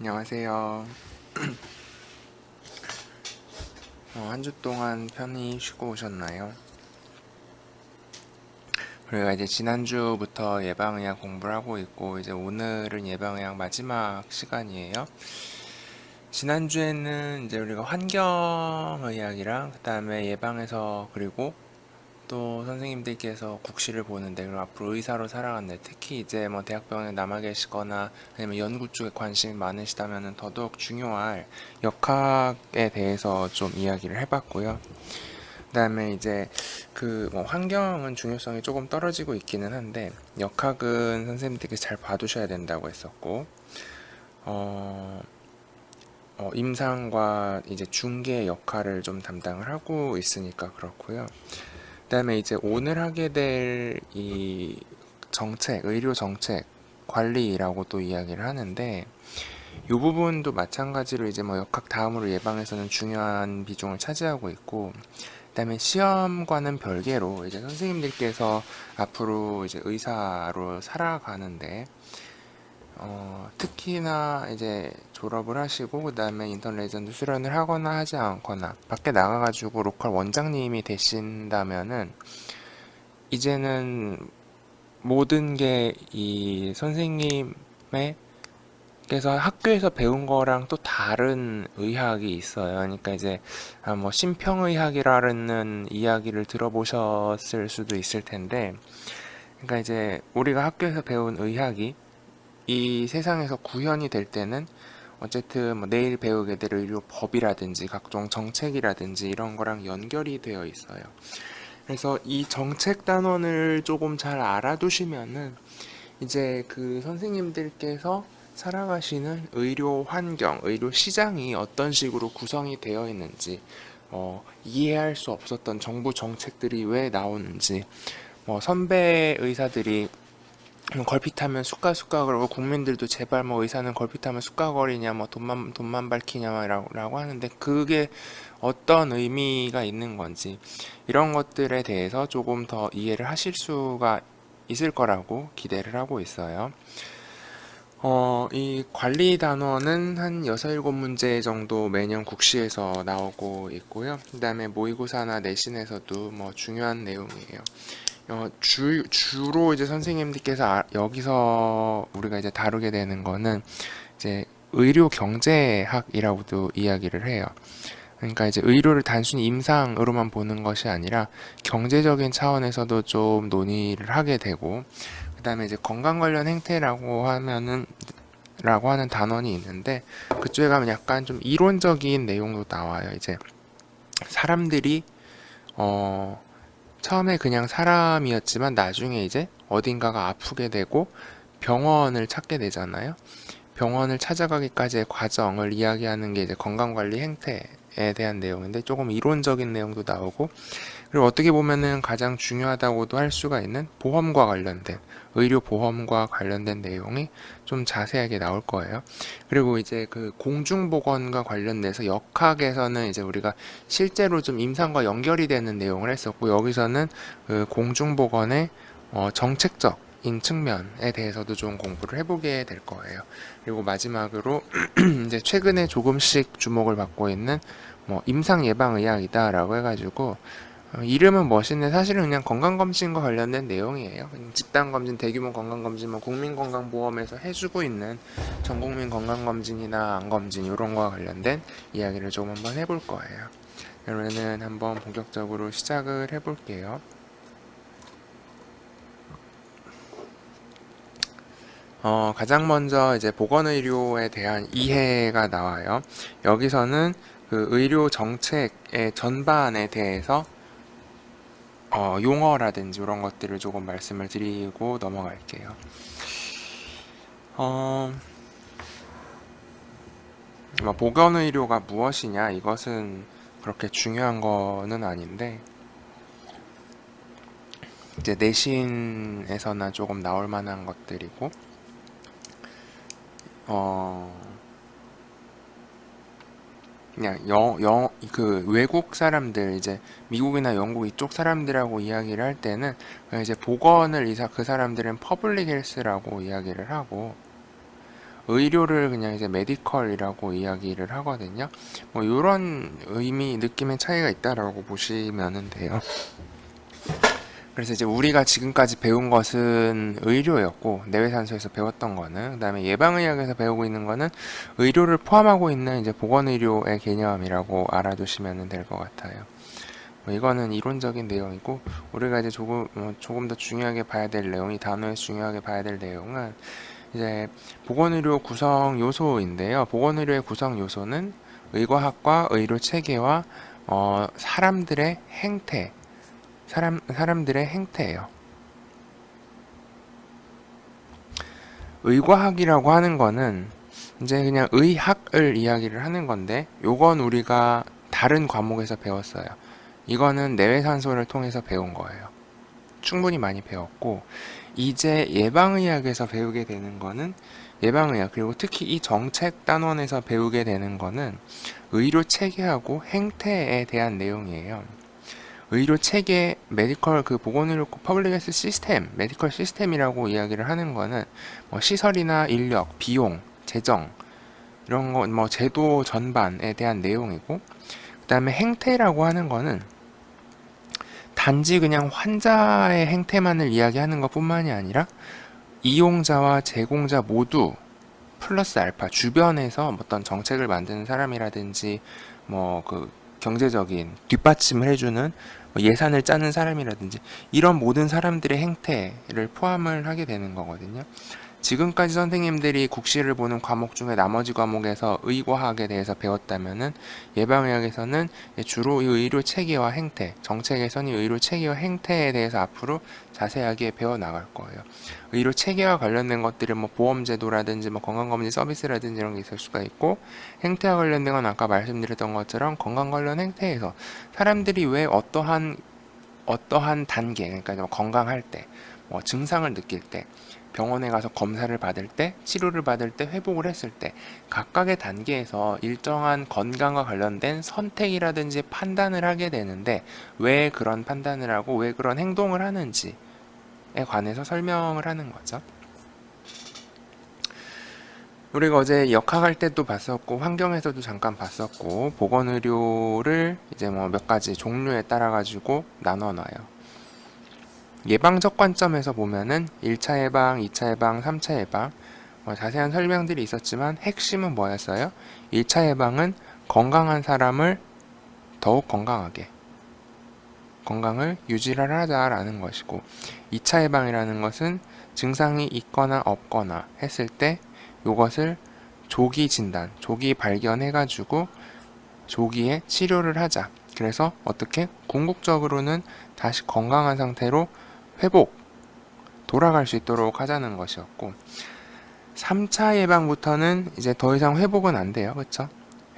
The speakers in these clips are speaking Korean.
안녕하세요. 한 주 동안 편히 쉬고 오셨나요? 우리가 이제 지난주부터 예방의학 공부를 하고 있고, 이제 오늘은 예방의학 마지막 시간이에요. 지난주에는 이제 우리가 환경의학이랑, 그 다음에 예방에서, 그리고 또 선생님들께서 국시를 보는데, 그리고 앞으로 의사로 살아간다. 특히 이제 뭐 대학병원에 남아 계시거나 아니면 연구 쪽에 관심이 많으시다면 더더욱 중요할 역학에 대해서 좀 이야기를 해봤고요. 그다음에 이제 그 뭐 환경은 중요성이 조금 떨어지고 있기는 한데 역학은 선생님들께서 잘 봐두셔야 된다고 했었고 어, 임상과 이제 중개 역할을 좀 담당을 하고 있으니까 그렇고요. 그다음에 이제 오늘 하게 될 이 정책, 의료 정책 관리라고 또 이야기를 하는데 이 부분도 마찬가지로 이제 뭐 역학 다음으로 예방에서는 중요한 비중을 차지하고 있고 그다음에 시험과는 별개로 이제 선생님들께서 앞으로 이제 의사로 살아가는데 특히나 이제 졸업을 하시고 그다음에 인턴 레전드 수련을 하거나 하지 않거나 밖에 나가가지고 로컬 원장님이 되신다면은 이제는 모든 게 이 선생님의 그래서 학교에서 배운 거랑 또 다른 의학이 있어요. 그러니까 이제 뭐 심평의학이라는 이야기를 들어보셨을 수도 있을 텐데, 그러니까 이제 우리가 학교에서 배운 의학이 이 세상에서 구현이 될 때는 어쨌든 뭐 내일 배우게 될 의료법이라든지 각종 정책이라든지 이런 거랑 연결이 되어 있어요. 그래서 이 정책 단원을 조금 잘 알아두시면은 이제 그 선생님들께서 살아가시는 의료 환경, 의료 시장이 어떤 식으로 구성이 되어 있는지, 이해할 수 없었던 정부 정책들이 왜 나오는지, 선배 의사들이 걸핏하면 쑥가 그러고 국민들도 제발 뭐 의사는 걸핏하면 쑥가거리냐 뭐 돈만 밝히냐라고 하는데 그게 어떤 의미가 있는 건지 이런 것들에 대해서 조금 더 이해를 하실 수가 있을 거라고 기대를 하고 있어요. 이 관리 단원은 한 6, 7문제 정도 매년 국시에서 나오고 있고요. 그 다음에 모의고사나 내신에서도 뭐 중요한 내용이에요. 주로 이제 선생님들께서 여기서 우리가 이제 다루게 되는 거는 이제 의료 경제학이라고도 이야기를 해요. 그러니까 이제 의료를 단순히 임상으로만 보는 것이 아니라 경제적인 차원에서도 좀 논의를 하게 되고 그다음에 이제 건강 관련 행태라고 하는 단원이 있는데 그쪽에 가면 약간 좀 이론적인 내용도 나와요. 이제 사람들이 어 처음에 그냥 사람이었지만 나중에 이제 어딘가가 아프게 되고 병원을 찾게 되잖아요. 병원을 찾아가기까지의 과정을 이야기하는 게 이제 건강관리 행태에 대한 내용인데 조금 이론적인 내용도 나오고 그리고 어떻게 보면은 가장 중요하다고도 할 수가 있는 보험과 관련된 의료 보험과 관련된 내용이 좀 자세하게 나올 거예요. 그리고 이제 그 공중보건과 관련돼서 역학에서는 이제 우리가 실제로 좀 임상과 연결이 되는 내용을 했었고 여기서는 그 공중보건의 정책적 인 측면에 대해서도 좀 공부를 해보게 될 거예요. 그리고 마지막으로 이제 최근에 조금씩 주목을 받고 있는 뭐 임상 예방 의학이다라고 해가지고 이름은 멋있는데 사실은 그냥 건강검진과 관련된 내용이에요. 집단검진, 대규모 건강검진, 뭐 국민건강보험에서 해주고 있는 전국민 건강검진이나 암검진 이런 거와 관련된 이야기를 좀 한번 해볼 거예요. 그러면은 한번 본격적으로 시작을 해볼게요. 가장 먼저 이제 보건의료에 대한 이해가 나와요. 여기서는 그 의료 정책의 전반에 대해서 용어라든지 이런 것들을 조금 말씀을 드리고 넘어갈게요. 어, 보건의료가 무엇이냐? 이것은 그렇게 중요한 거는 아닌데, 이제 내신에서나 조금 나올 만한 것들이고, 어, 그냥 그 외국 사람들, 이제 미국이나 영국 이쪽 사람들하고 이야기를 할 때는, 이제 보건을 그 사람들은 퍼블릭 헬스라고 이야기를 하고, 의료를 그냥 이제 메디컬이라고 이야기를 하거든요. 뭐 이런 의미, 느낌의 차이가 있다라고 보시면 돼요. 그래서 이제 우리가 지금까지 배운 것은 의료였고, 내외산소에서 배웠던 거는, 그다음에 예방의학에서 배우고 있는 거는 의료를 포함하고 있는 이제 보건의료의 개념이라고 알아두시면 될 것 같아요. 뭐 이거는 이론적인 내용이고, 우리가 이제 조금 더 중요하게 봐야 될 내용이, 단어에서 중요하게 봐야 될 내용은 이제 보건의료 구성 요소인데요. 보건의료의 구성 요소는 의과학과 의료 체계와 사람들의 행태, 사람들의 행태예요. 의과학이라고 하는 거는 이제 그냥 의학을 이야기를 하는 건데, 요건 우리가 다른 과목에서 배웠어요. 이거는 내외산소를 통해서 배운 거예요. 충분히 많이 배웠고, 이제 예방의학에서 배우게 되는 거는 예방의학, 그리고 특히 이 정책 단원에서 배우게 되는 거는 의료 체계하고 행태에 대한 내용이에요. 의료 체계, 메디컬 그 보건의료 퍼블릭 헬스 시스템, 메디컬 시스템이라고 이야기를 하는 거는 뭐 시설이나 인력, 비용, 재정 이런 거 뭐 제도 전반에 대한 내용이고, 그다음에 행태라고 하는 거는 단지 그냥 환자의 행태만을 이야기하는 것뿐만이 아니라 이용자와 제공자 모두 플러스 알파 주변에서 어떤 정책을 만드는 사람이라든지 뭐 그 경제적인 뒷받침을 해주는 예산을 짜는 사람이라든지 이런 모든 사람들의 행태를 포함을 하게 되는 거거든요. 지금까지 선생님들이 국시를 보는 과목 중에 나머지 과목에서 의과학에 대해서 배웠다면은 예방의학에서는 주로 이 의료 체계와 행태, 정책에서는 이 의료 체계와 행태에 대해서 앞으로 자세하게 배워 나갈 거예요. 의료 체계와 관련된 것들은 뭐 보험제도라든지 뭐 건강검진 서비스라든지 이런 게 있을 수가 있고, 행태와 관련된 건 아까 말씀드렸던 것처럼 건강 관련 행태에서 사람들이 왜 어떠한 단계, 그러니까 건강할 때, 뭐 증상을 느낄 때, 병원에 가서 검사를 받을 때, 치료를 받을 때, 회복을 했을 때 각각의 단계에서 일정한 건강과 관련된 선택이라든지 판단을 하게 되는데, 왜 그런 판단을 하고 왜 그런 행동을 하는지에 관해서 설명을 하는 거죠. 우리가 어제 역학할 때도 봤었고 환경에서도 잠깐 봤었고, 보건의료를 이제 뭐 몇 가지 종류에 따라 가지고 나눠놔요. 예방적 관점에서 보면은 1차 예방, 2차 예방, 3차 예방 자세한 설명들이 있었지만 핵심은 뭐였어요? 1차 예방은 건강한 사람을 더욱 건강하게, 건강을 유지를 하자라는 것이고, 2차 예방이라는 것은 증상이 있거나 없거나 했을 때 이것을 조기 진단, 조기 발견해가지고 조기에 치료를 하자. 그래서 어떻게 궁극적으로는 다시 건강한 상태로 돌아갈 수 있도록 하자는 것이었고, 3차 예방부터는 이제 더 이상 회복은 안 돼요. 그쵸?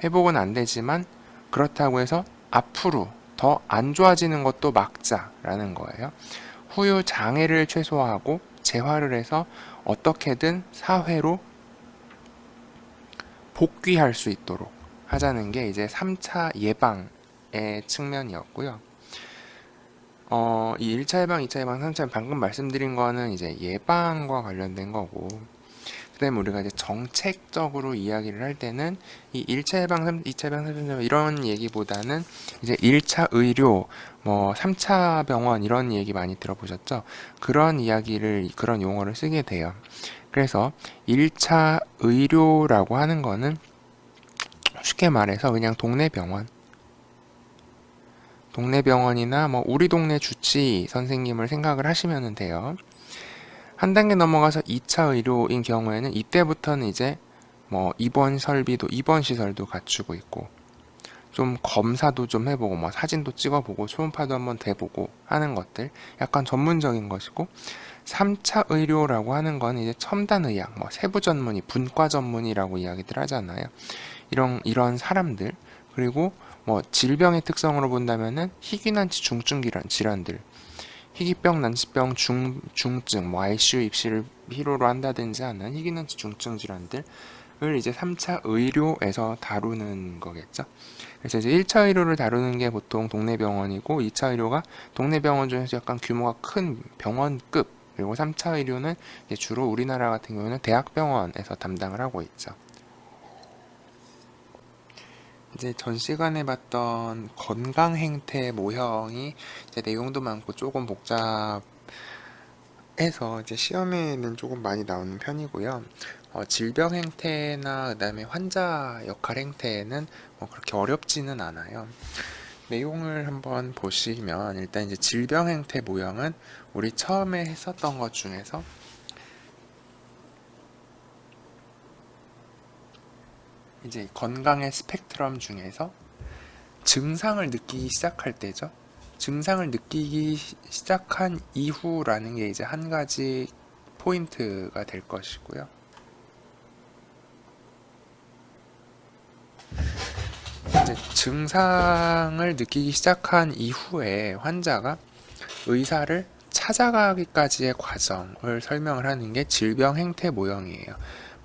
회복은 안 되지만 그렇다고 해서 앞으로 더 안 좋아지는 것도 막자라는 거예요. 후유 장애를 최소화하고 재활을 해서 어떻게든 사회로 복귀할 수 있도록 하자는 게 이제 3차 예방의 측면이었고요. 이 1차 예방, 2차 예방, 3차 예방 방금 말씀드린 거는 이제 예방과 관련된 거고, 그다음에 우리가 이제 정책적으로 이야기를 할 때는 이 1차 예방, 2차 예방, 3차 예방 이런 얘기보다는 이제 1차 의료, 뭐 3차 병원 이런 얘기 많이 들어보셨죠? 그런 이야기를, 그런 용어를 쓰게 돼요. 그래서 1차 의료라고 하는 거는 쉽게 말해서 그냥 동네 병원이나 뭐 우리 동네 주치 선생님을 생각을 하시면 돼요. 한 단계 넘어가서 2차 의료인 경우에는 이때부터는 이제 뭐 입원 시설도 갖추고 있고, 좀 검사도 좀 해보고, 뭐 사진도 찍어보고, 초음파도 한번 대보고 하는 것들, 약간 전문적인 것이고, 3차 의료라고 하는 건 이제 첨단 의학, 뭐 세부 전문의, 분과 전문의라고 이야기들 하잖아요. 이런 사람들, 그리고 뭐 질병의 특성으로 본다면은 희귀난치 중증 질환들, 희귀병, 난치병, 중증, 뭐 ICU 입시를 필요로 한다든지 하는 희귀난치 중증 질환들을 이제 3차 의료에서 다루는 거겠죠. 그래서 이제 1차 의료를 다루는 게 보통 동네 병원이고, 2차 의료가 동네 병원 중에서 약간 규모가 큰 병원급 그리고 3차 의료는 이제 주로 우리나라 같은 경우는 대학병원에서 담당을 하고 있죠. 이제 전 시간에 봤던 건강 행태 모형이 이제 내용도 많고 조금 복잡해서 이제 시험에는 조금 많이 나오는 편이고요. 질병 행태나 그다음에 환자 역할 행태는 뭐 그렇게 어렵지는 않아요. 내용을 한번 보시면 일단 이제 질병 행태 모형은 우리 처음에 했었던 것 중에서 이제 건강의 스펙트럼 중에서 증상을 느끼기 시작할 때죠. 증상을 느끼기 시작한 이후라는 게 이제 한 가지 포인트가 될 것이고요. 이제 증상을 느끼기 시작한 이후에 환자가 의사를 찾아가기까지의 과정을 설명을 하는 게 질병 행태 모형이에요.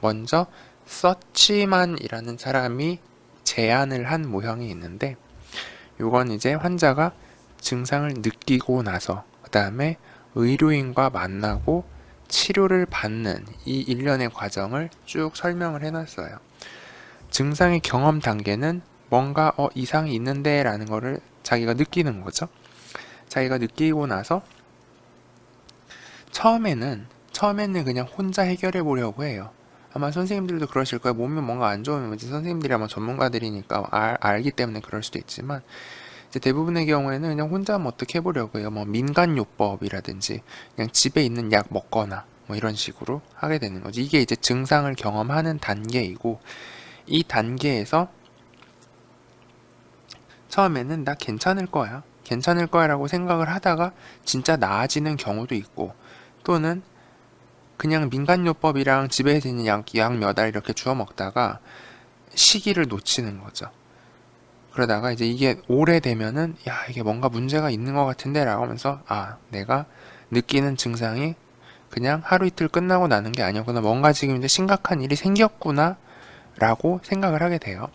먼저 서치만이라는 사람이 제안을 한 모형이 있는데, 이건 이제 환자가 증상을 느끼고 나서 그 다음에 의료인과 만나고 치료를 받는 이 일련의 과정을 쭉 설명을 해놨어요. 증상의 경험 단계는 뭔가 이상이 있는데 라는 거를 자기가 느끼는 거죠. 자기가 느끼고 나서 처음에는 그냥 혼자 해결해 보려고 해요. 아마 선생님들도 그러실 거예요. 몸이 뭔가 안 좋으면 이제 선생님들이 아마 전문가들이니까 알기 때문에 그럴 수도 있지만, 이제 대부분의 경우에는 그냥 혼자 뭐 어떻게 해보려고 해요. 뭐 민간요법이라든지 그냥 집에 있는 약 먹거나 뭐 이런 식으로 하게 되는 거죠. 이게 이제 증상을 경험하는 단계이고, 이 단계에서 처음에는 나 괜찮을 거야 라고 생각을 하다가 진짜 나아지는 경우도 있고, 또는 그냥 민간요법이랑 집에서 있는 약 몇 알 이렇게 주워 먹다가 시기를 놓치는 거죠. 그러다가 이제 이게 오래되면은 야, 이게 뭔가 문제가 있는 것 같은데 라고 하면서 내가 느끼는 증상이 그냥 하루 이틀 끝나고 나는 게 아니었구나, 뭔가 지금 이제 심각한 일이 생겼구나 라고 생각을 하게 돼요.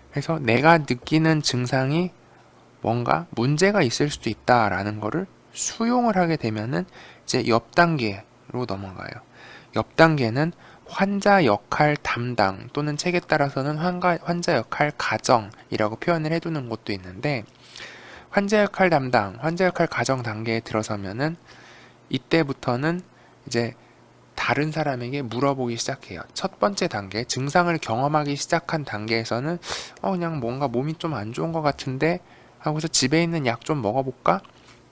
그래서 내가 느끼는 증상이 뭔가 문제가 있을 수도 있다라는 거를 수용을 하게 되면은 이제 옆 단계로 넘어가요. 옆 단계는 환자 역할 담당, 또는 책에 따라서는 환자 역할 가정이라고 표현을 해두는 곳도 있는데, 환자 역할 담당, 환자 역할 가정 단계에 들어서면은 이때부터는 이제 다른 사람에게 물어보기 시작해요. 첫 번째 단계, 증상을 경험하기 시작한 단계에서는 그냥 뭔가 몸이 좀 안 좋은 것 같은데 하고서 집에 있는 약 좀 먹어볼까?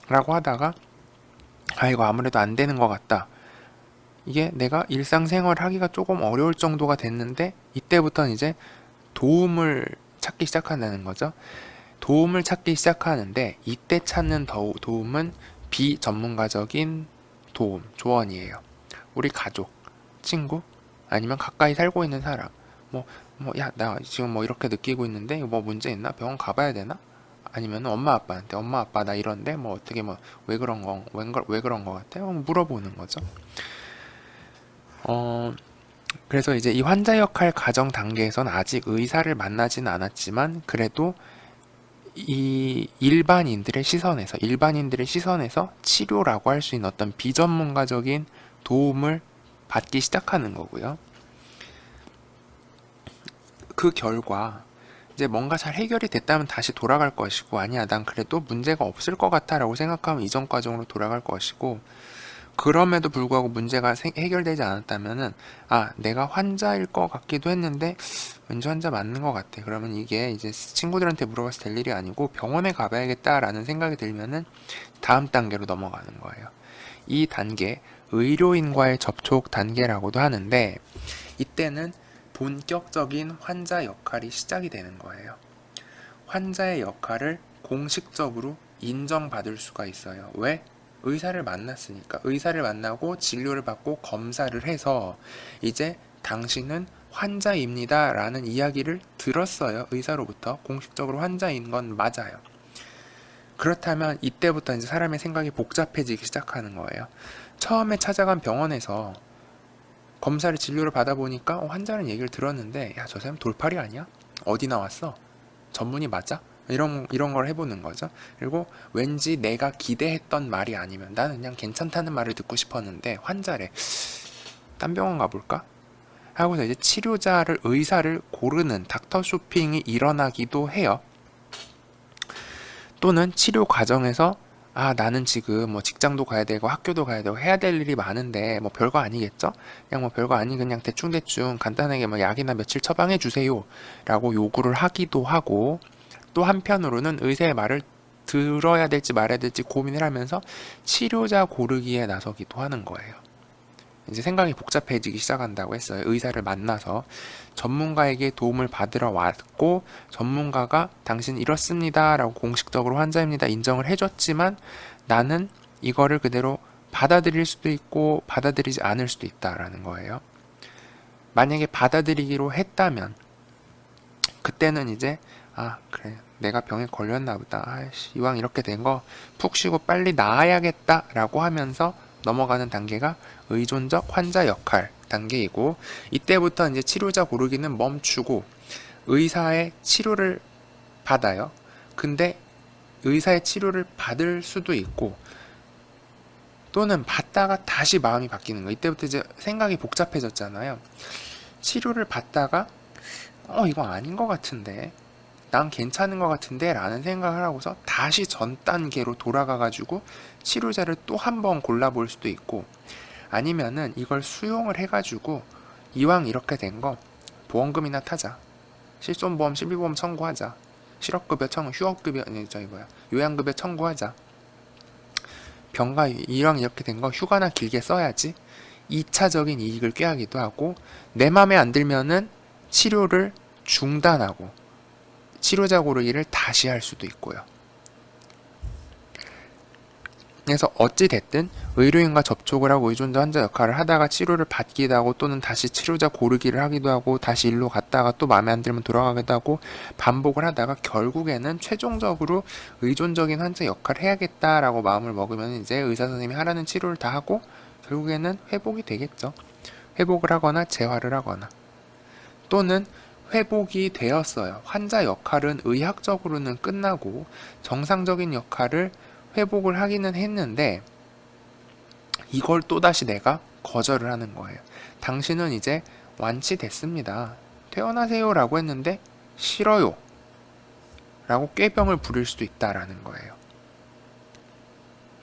라고 하다가 이거 아무래도 안 되는 것 같다. 이게 내가 일상생활 하기가 조금 어려울 정도가 됐는데, 이때부터는 이제 도움을 찾기 시작한다는 거죠. 도움을 찾기 시작하는데, 이때 찾는 도움은 비전문가적인 도움, 조언이에요. 우리 가족, 친구, 아니면 가까이 살고 있는 사람, 야, 나 지금 뭐 이렇게 느끼고 있는데 뭐 문제 있나? 병원 가봐야 되나? 아니면 엄마 아빠한테, 엄마 아빠 나 이런데 뭐 어떻게 뭐 왜 그런 거 같아? 물어보는 거죠. 그래서 이제 이 환자 역할 가정 단계에서는 아직 의사를 만나진 않았지만, 그래도 이 일반인들의 시선에서 치료라고 할 수 있는 어떤 비전문가적인 도움을 받기 시작하는 거고요. 그 결과 이제 뭔가 잘 해결이 됐다면 다시 돌아갈 것이고, 아니야 난 그래도 문제가 없을 것 같아 라고 생각하면 이전 과정으로 돌아갈 것이고, 그럼에도 불구하고 문제가 해결되지 않았다면은 내가 환자일 것 같기도 했는데 왠지 환자 맞는 것 같아, 그러면 이게 이제 친구들한테 물어봐서 될 일이 아니고 병원에 가봐야겠다라는 생각이 들면은 다음 단계로 넘어가는 거예요. 이 단계, 의료인과의 접촉 단계라고도 하는데, 이때는 본격적인 환자 역할이 시작이 되는 거예요. 환자의 역할을 공식적으로 인정받을 수가 있어요. 왜? 의사를 만났으니까. 의사를 만나고 진료를 받고 검사를 해서 이제 당신은 환자입니다 라는 이야기를 들었어요. 의사로부터. 공식적으로 환자인 건 맞아요. 그렇다면 이때부터 이제 사람의 생각이 복잡해지기 시작하는 거예요. 처음에 찾아간 병원에서 검사를 진료를 받아보니까 환자는 얘기를 들었는데, 야, 저 사람 돌팔이 아니야? 어디 나왔어? 전문의 맞아? 이런 걸 해보는 거죠. 그리고 왠지 내가 기대했던 말이 아니면 나는 그냥 괜찮다는 말을 듣고 싶었는데 환자래. 딴 병원 가볼까? 하고서 이제 의사를 고르는 닥터 쇼핑이 일어나기도 해요. 또는 치료 과정에서 나는 지금 뭐 직장도 가야 되고 학교도 가야 되고 해야 될 일이 많은데 뭐 별거 아니겠죠? 그냥 뭐 별거 아니 그냥 대충 간단하게 뭐 약이나 며칠 처방해 주세요 라고 요구를 하기도 하고, 또 한편으로는 의사의 말을 들어야 될지 말아야 될지 고민을 하면서 치료자 고르기에 나서기도 하는 거예요. 이제 생각이 복잡해지기 시작한다고 했어요. 의사를 만나서 전문가에게 도움을 받으러 왔고, 전문가가 당신 이렇습니다 라고 공식적으로 환자입니다 인정을 해줬지만 나는 이거를 그대로 받아들일 수도 있고 받아들이지 않을 수도 있다라는 거예요. 만약에 받아들이기로 했다면 그때는 이제 그래 내가 병에 걸렸나 보다, 이왕 이렇게 된 거 푹 쉬고 빨리 나아야겠다 라고 하면서 넘어가는 단계가 의존적 환자 역할 단계이고, 이때부터 이제 치료자 고르기는 멈추고 의사의 치료를 받아요. 근데 의사의 치료를 받을 수도 있고 또는 받다가 다시 마음이 바뀌는 거. 이때부터 이제 생각이 복잡해졌잖아요. 치료를 받다가 이거 아닌 것 같은데, 난 괜찮은 것 같은데 라는 생각을 하고서 다시 전 단계로 돌아가 가지고 치료자를 또 한 번 골라볼 수도 있고, 아니면은 이걸 수용을 해가지고 이왕 이렇게 된 거 보험금이나 타자, 실손보험 실비보험 청구하자, 실업급여 청구, 휴업급여 요양급여 청구하자, 병가 이왕 이렇게 된 거 휴가나 길게 써야지, 2차적인 이익을 꾀하기도 하고, 내 맘에 안 들면은 치료를 중단하고 치료자 고르기를 다시 할 수도 있고요. 그래서 어찌됐든 의료인과 접촉을 하고 의존자 환자 역할을 하다가 치료를 받기도 하고, 또는 다시 치료자 고르기를 하기도 하고, 다시 일로 갔다가 또 마음에 안 들면 돌아가기도 하고, 반복을 하다가 결국에는 최종적으로 의존적인 환자 역할을 해야겠다라고 마음을 먹으면 이제 의사 선생님이 하라는 치료를 다 하고 결국에는 회복이 되겠죠. 회복을 하거나 재활을 하거나, 또는 회복이 되었어요. 환자 역할은 의학적으로는 끝나고 정상적인 역할을 회복을 하기는 했는데 이걸 또다시 내가 거절을 하는 거예요. 당신은 이제 완치됐습니다. 퇴원하세요 라고 했는데 싫어요 라고 꾀병을 부릴 수도 있다라는 거예요.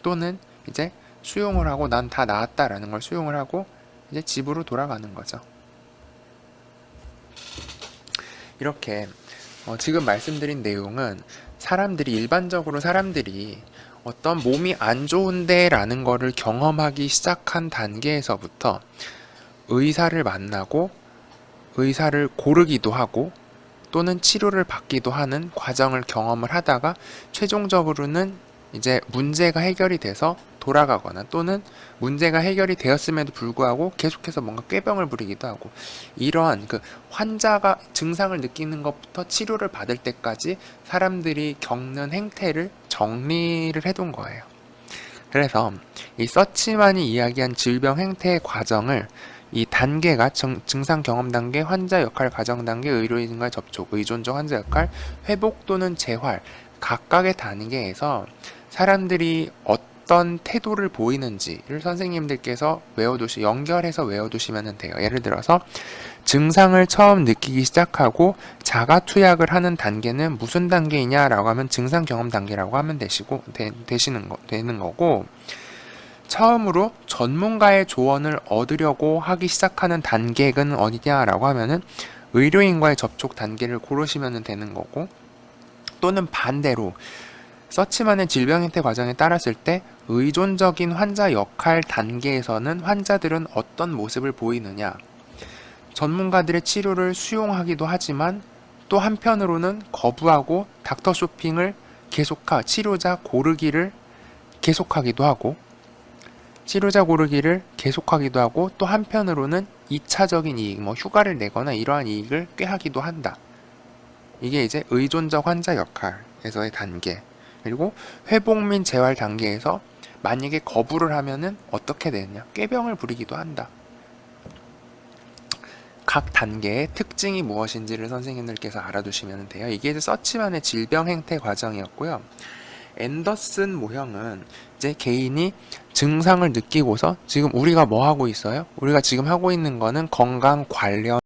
또는 이제 수용을 하고 난 다 나았다라는 걸 수용을 하고 이제 집으로 돌아가는 거죠. 이렇게 지금 말씀드린 내용은 일반적으로 사람들이 어떤 몸이 안 좋은데 라는 거를 경험하기 시작한 단계에서부터 의사를 만나고 의사를 고르기도 하고 또는 치료를 받기도 하는 과정을 경험을 하다가 최종적으로는 이제 문제가 해결이 돼서 돌아가거나, 또는 문제가 해결이 되었음에도 불구하고 계속해서 뭔가 꾀병을 부리기도 하고, 이러한 환자가 증상을 느끼는 것부터 치료를 받을 때까지 사람들이 겪는 행태를 정리를 해둔 거예요. 그래서 이 서치만이 이야기한 질병 행태의 과정을 이 단계가 증상 경험 단계, 환자 역할 과정 단계, 의료인과의 접촉, 의존적 환자 역할, 회복 또는 재활, 각각의 단계에서 사람들이 어떤 태도를 보이는지를 선생님들께서 연결해서 외워두시면 돼요. 예를 들어서 증상을 처음 느끼기 시작하고 자가 투약을 하는 단계는 무슨 단계이냐라고 하면 증상 경험 단계라고 하면 되는 거고, 처음으로 전문가의 조언을 얻으려고 하기 시작하는 단계는 어디냐라고 하면은 의료인과의 접촉 단계를 고르시면 되는 거고, 또는 반대로 서치만의 질병 행태 과정에 따랐을 때 의존적인 환자 역할 단계에서는 환자들은 어떤 모습을 보이느냐, 전문가들의 치료를 수용하기도 하지만 또 한편으로는 거부하고 닥터 쇼핑을 치료자 고르기를 계속하기도 하고, 또 한편으로는 2차적인 이익, 휴가를 내거나 이러한 이익을 꾀하기도 한다. 이게 이제 의존적 환자 역할에서의 단계. 그리고 회복 및 재활 단계에서 만약에 거부를 하면은 어떻게 되느냐, 꾀병을 부리기도 한다. 각 단계의 특징이 무엇인지를 선생님들께서 알아두시면 돼요. 이게 이제 서치만의 질병 행태 과정이었고요. 앤더슨 모형은 이제 개인이 증상을 느끼고서 지금 우리가 뭐 하고 있어요? 우리가 지금 하고 있는 거는 건강 관련